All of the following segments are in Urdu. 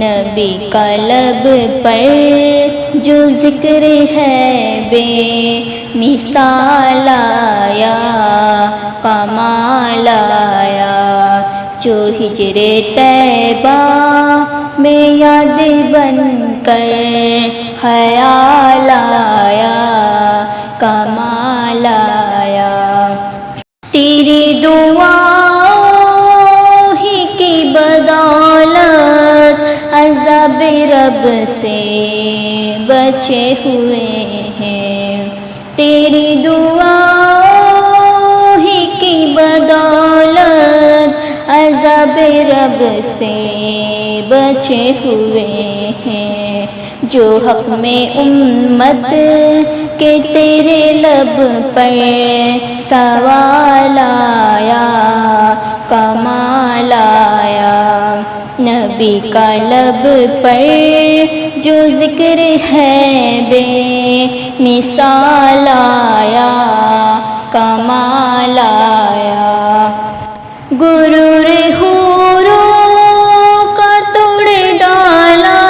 نبی کا لب پر جو ذکر ہے بے مثال آیا، کمال آیا، جو ہجر طیبہ میں یاد بن کر خیال آیا، کمال آیا۔ تیری دعاؤں ہی کی بدولت عذاب رب سے بچے ہوئے ہیں، تیری دعاؤں ہی کی بدولت عذاب رب سے بچے ہوئے ہیں۔ جو حق میں امت کے تیرے لب پر سوال آیا، کمال آیا۔ نبی کا لب پر جو ذکر ہے بے مثال آیا، کمال آیا۔ غرور حوروں کا توڑ ڈالا،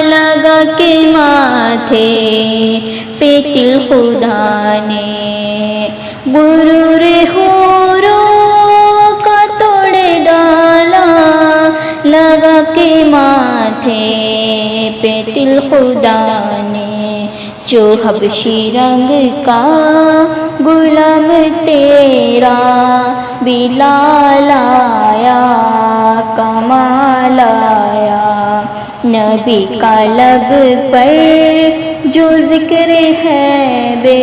لگا کے ماتھے پہ تل خدا نے، غرور حوروں کا توڑ ڈالا، لگا کے ماتھے پہ تل خدا نے۔ جو حبشی رنگ کا غلام تیرا بلال آیا، کمال آیا۔ نبی کا لب پر جو ذکر ہے بے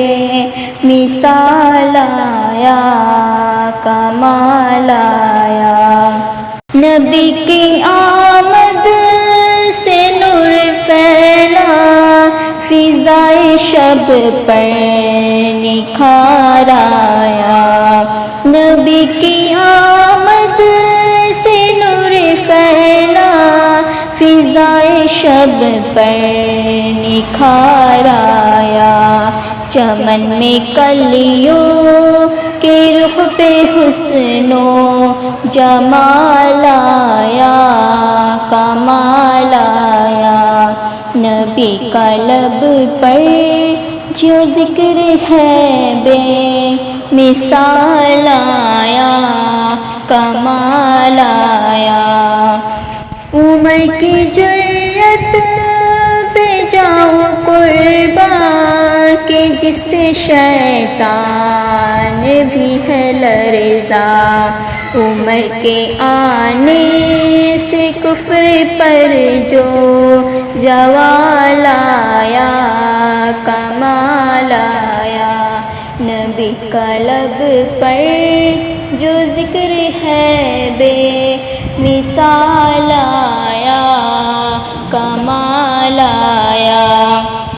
مثال آیا، کمال آیا۔ نبی کی آمد سے نور پھیلا، فضائے شب پر نکھار آیا۔ نبی کی آمد سے نور پھیلا، فضائے شب پر نکھار آیا۔ چمن میں کلیوں کے رخ پہ حسن و جمال آیا، کمال آیا۔ نبی کا لب پر جو ذکر ہے بے مثال آیا، کمال آیا۔ عمر کی جرأت پہ جاؤں قرباں کہ جس سے شیطان بھی ہے لرزا، عمر کے آنے سے کفر پر جو زوال آیا، کمال آیا۔ نبی کا لب پر جو ذکر ہے بے مثال